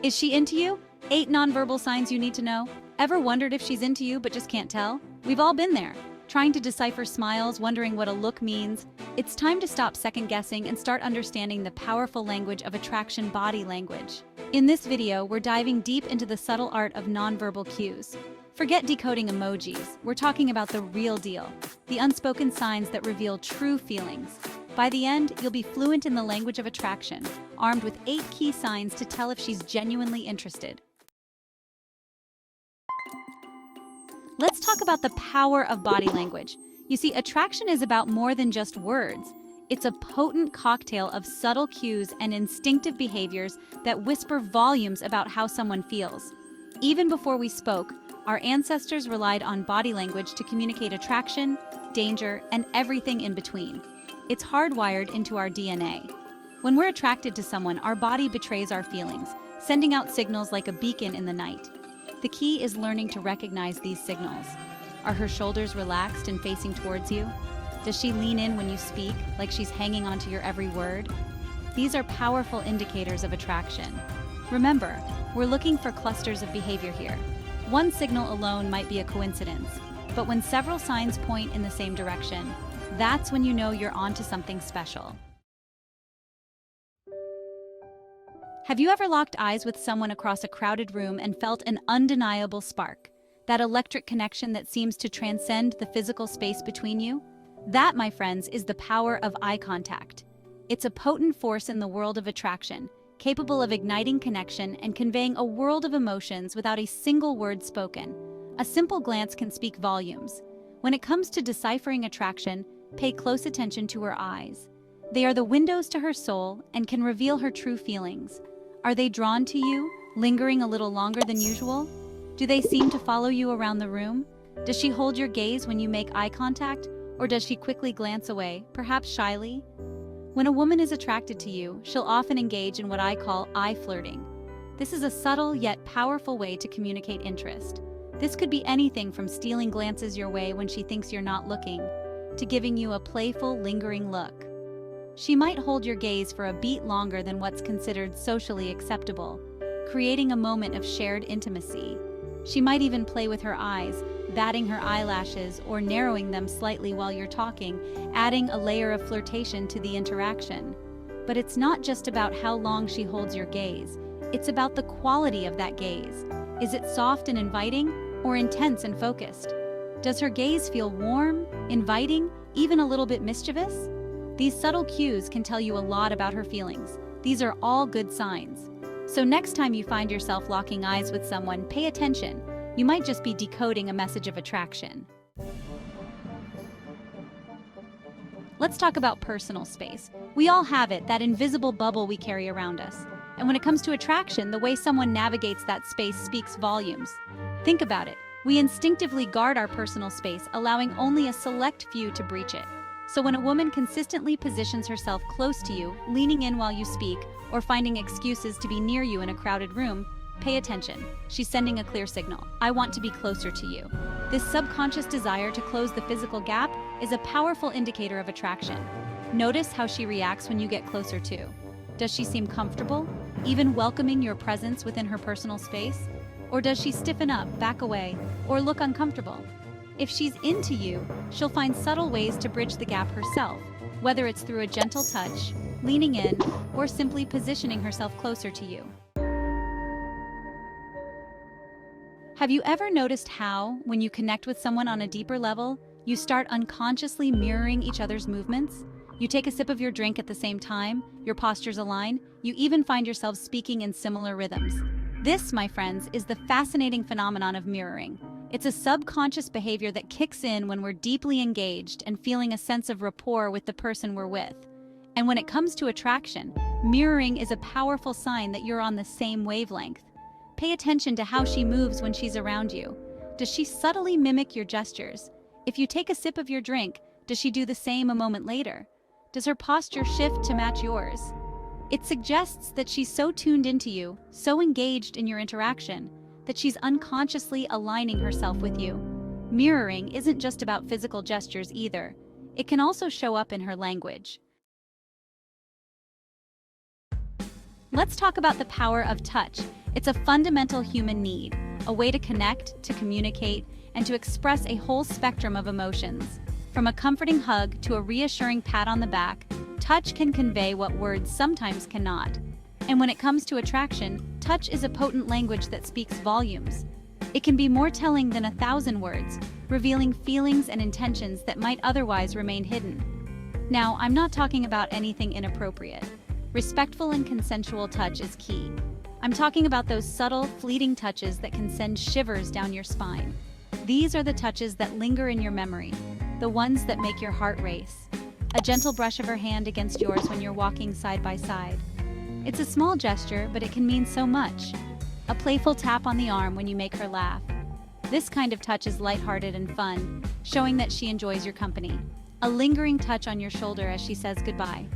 Is she into you? 8 nonverbal signs you need to know. Ever wondered if she's into you but just can't tell? We've all been there. Trying to decipher smiles, wondering what a look means. It's time to stop second-guessing and start understanding the powerful language of attraction, body language. In this video, we're diving deep into the subtle art of nonverbal cues. Forget decoding emojis. We're talking about the real deal, the unspoken signs that reveal true feelings. By the end, you'll be fluent in the language of attraction, armed with 8 key signs to tell if she's genuinely interested. Let's talk about the power of body language. You see, attraction is about more than just words. It's a potent cocktail of subtle cues and instinctive behaviors that whisper volumes about how someone feels. Even before we spoke, our ancestors relied on body language to communicate attraction, danger, and everything in between. It's hardwired into our DNA. When we're attracted to someone, our body betrays our feelings, sending out signals like a beacon in the night. The key is learning to recognize these signals. Are her shoulders relaxed and facing towards you? Does she lean in when you speak, like she's hanging onto your every word? These are powerful indicators of attraction. Remember, we're looking for clusters of behavior here. One signal alone might be a coincidence, but when several signs point in the same direction, that's when you know you're onto something special. Have you ever locked eyes with someone across a crowded room and felt an undeniable spark? That electric connection that seems to transcend the physical space between you? That, my friends, is the power of eye contact. It's a potent force in the world of attraction, capable of igniting connection and conveying a world of emotions without a single word spoken. A simple glance can speak volumes. When it comes to deciphering attraction, pay close attention to her eyes. They are the windows to her soul and can reveal her true feelings. Are they drawn to you, lingering a little longer than usual? Do they seem to follow you around the room? Does she hold your gaze when you make eye contact, or does she quickly glance away, perhaps shyly? When a woman is attracted to you, she'll often engage in what I call eye flirting. This is a subtle yet powerful way to communicate interest. This could be anything from stealing glances your way when she thinks you're not looking, to giving you a playful, lingering look. She might hold your gaze for a beat longer than what's considered socially acceptable, creating a moment of shared intimacy. She might even play with her eyes, batting her eyelashes or narrowing them slightly while you're talking, adding a layer of flirtation to the interaction. But it's not just about how long she holds your gaze, it's about the quality of that gaze. Is it soft and inviting, or intense and focused? Does her gaze feel warm, inviting, even a little bit mischievous? These subtle cues can tell you a lot about her feelings. These are all good signs. So next time you find yourself locking eyes with someone, pay attention. You might just be decoding a message of attraction. Let's talk about personal space. We all have it, that invisible bubble we carry around us. And when it comes to attraction, the way someone navigates that space speaks volumes. Think about it. We instinctively guard our personal space, allowing only a select few to breach it. So when a woman consistently positions herself close to you, leaning in while you speak, or finding excuses to be near you in a crowded room, pay attention. She's sending a clear signal. I want to be closer to you. This subconscious desire to close the physical gap is a powerful indicator of attraction. Notice how she reacts when you get closer too. Does she seem comfortable, even welcoming your presence within her personal space? Or does she stiffen up, back away, or look uncomfortable? If she's into you, she'll find subtle ways to bridge the gap herself, whether it's through a gentle touch, leaning in, or simply positioning herself closer to you. Have you ever noticed how, when you connect with someone on a deeper level, you start unconsciously mirroring each other's movements? You take a sip of your drink at the same time, your postures align, you even find yourselves speaking in similar rhythms. This, my friends, is the fascinating phenomenon of mirroring. It's a subconscious behavior that kicks in when we're deeply engaged and feeling a sense of rapport with the person we're with. And when it comes to attraction, mirroring is a powerful sign that you're on the same wavelength. Pay attention to how she moves when she's around you. Does she subtly mimic your gestures? If you take a sip of your drink, does she do the same a moment later? Does her posture shift to match yours? It suggests that she's so tuned into you, so engaged in your interaction, that she's unconsciously aligning herself with you. Mirroring isn't just about physical gestures either. It can also show up in her language. Let's talk about the power of touch. It's a fundamental human need, a way to connect, to communicate, and to express a whole spectrum of emotions. From a comforting hug to a reassuring pat on the back, touch can convey what words sometimes cannot. And when it comes to attraction, touch is a potent language that speaks volumes. It can be more telling than 1,000 words, revealing feelings and intentions that might otherwise remain hidden. Now, I'm not talking about anything inappropriate. Respectful and consensual touch is key. I'm talking about those subtle, fleeting touches that can send shivers down your spine. These are the touches that linger in your memory, the ones that make your heart race. A gentle brush of her hand against yours when you're walking side by side. It's a small gesture, but it can mean so much. A playful tap on the arm when you make her laugh. This kind of touch is lighthearted and fun, showing that she enjoys your company. A lingering touch on your shoulder as she says goodbye.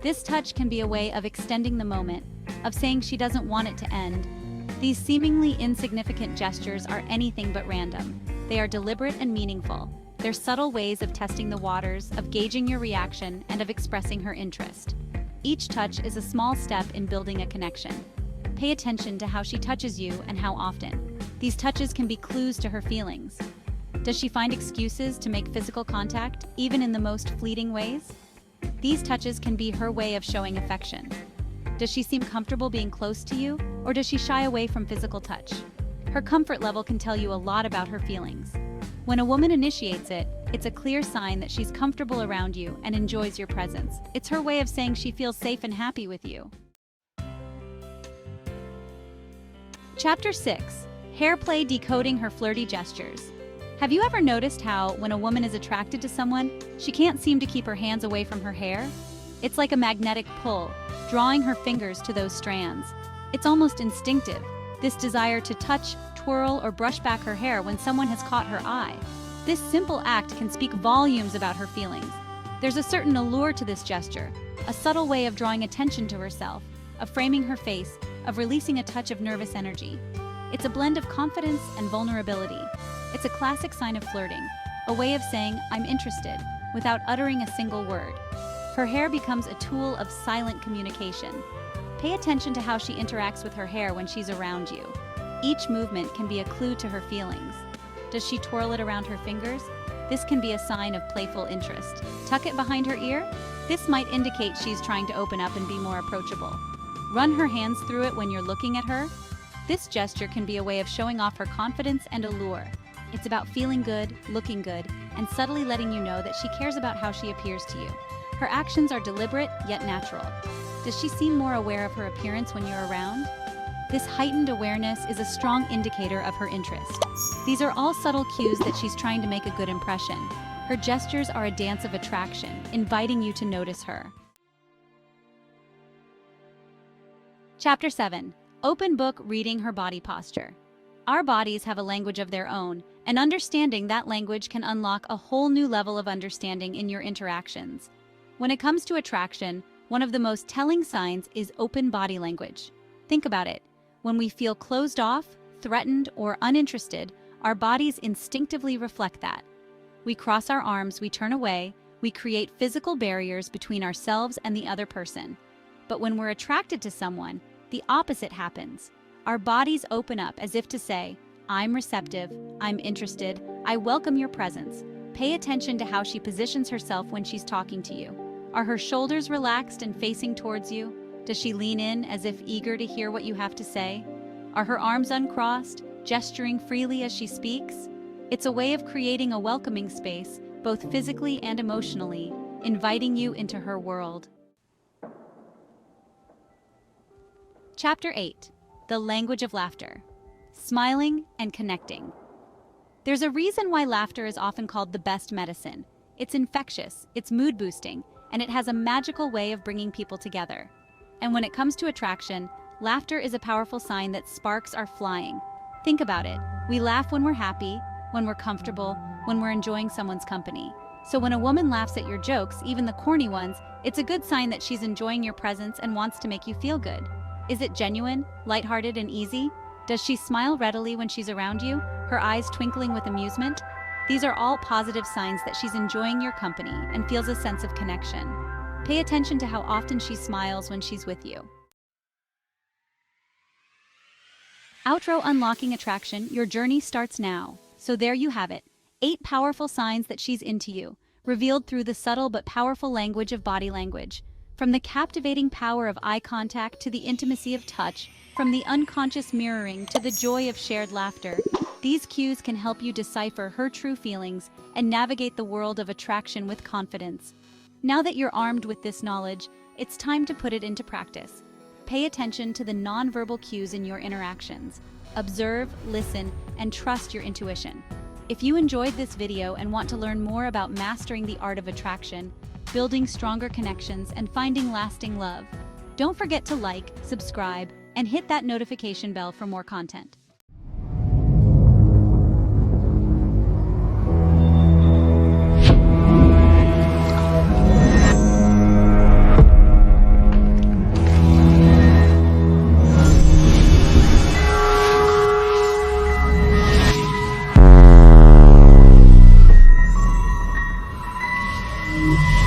This touch can be a way of extending the moment, of saying she doesn't want it to end. These seemingly insignificant gestures are anything but random. They are deliberate and meaningful. They're subtle ways of testing the waters, of gauging your reaction, and of expressing her interest. Each touch is a small step in building a connection. Pay attention to how she touches you and how often. These touches can be clues to her feelings. Does she find excuses to make physical contact, even in the most fleeting ways? These touches can be her way of showing affection. Does she seem comfortable being close to you, or does she shy away from physical touch? Her comfort level can tell you a lot about her feelings. When a woman initiates it, it's a clear sign that she's comfortable around you and enjoys your presence. It's her way of saying she feels safe and happy with you. Chapter 6. Hairplay decoding her flirty gestures. Have you ever noticed how, when a woman is attracted to someone, she can't seem to keep her hands away from her hair? It's like a magnetic pull, drawing her fingers to those strands. It's almost instinctive, this desire to touch, twirl, or brush back her hair when someone has caught her eye. This simple act can speak volumes about her feelings. There's a certain allure to this gesture, a subtle way of drawing attention to herself, of framing her face, of releasing a touch of nervous energy. It's a blend of confidence and vulnerability. It's a classic sign of flirting, a way of saying, "I'm interested," without uttering a single word. Her hair becomes a tool of silent communication. Pay attention to how she interacts with her hair when she's around you. Each movement can be a clue to her feelings. Does she twirl it around her fingers? This can be a sign of playful interest. Tuck it behind her ear? This might indicate she's trying to open up and be more approachable. Run her hands through it when you're looking at her? This gesture can be a way of showing off her confidence and allure. It's about feeling good, looking good, and subtly letting you know that she cares about how she appears to you. Her actions are deliberate, yet natural. Does she seem more aware of her appearance when you're around? This heightened awareness is a strong indicator of her interest. These are all subtle cues that she's trying to make a good impression. Her gestures are a dance of attraction, inviting you to notice her. Chapter 7. Open book reading her body posture. Our bodies have a language of their own, and understanding that language can unlock a whole new level of understanding in your interactions. When it comes to attraction, one of the most telling signs is open body language. Think about it. When we feel closed off, threatened, or uninterested, our bodies instinctively reflect that. We cross our arms, we turn away, we create physical barriers between ourselves and the other person. But when we're attracted to someone, the opposite happens. Our bodies open up as if to say, "I'm receptive, I'm interested, I welcome your presence." Pay attention to how she positions herself when she's talking to you. Are her shoulders relaxed and facing towards you? Does she lean in as if eager to hear what you have to say? Are her arms uncrossed, gesturing freely as she speaks? It's a way of creating a welcoming space, both physically and emotionally, inviting you into her world. Chapter 8. The language of laughter. Smiling and connecting. There's a reason why laughter is often called the best medicine. It's infectious, it's mood-boosting, and it has a magical way of bringing people together. And when it comes to attraction, laughter is a powerful sign that sparks are flying. Think about it. We laugh when we're happy, when we're comfortable, when we're enjoying someone's company. So when a woman laughs at your jokes, even the corny ones, it's a good sign that she's enjoying your presence and wants to make you feel good. Is it genuine, lighthearted, and easy? Does she smile readily when she's around you, her eyes twinkling with amusement? These are all positive signs that she's enjoying your company and feels a sense of connection. Pay attention to how often she smiles when she's with you. Outro unlocking attraction, your journey starts now. So there you have it. 8 powerful signs that she's into you, revealed through the subtle but powerful language of body language. From the captivating power of eye contact to the intimacy of touch, from the unconscious mirroring to the joy of shared laughter, these cues can help you decipher her true feelings and navigate the world of attraction with confidence. Now that you're armed with this knowledge, it's time to put it into practice. Pay attention to the nonverbal cues in your interactions. Observe, listen, and trust your intuition. If you enjoyed this video and want to learn more about mastering the art of attraction, building stronger connections, and finding lasting love, don't forget to like, subscribe, and hit that notification bell for more content. You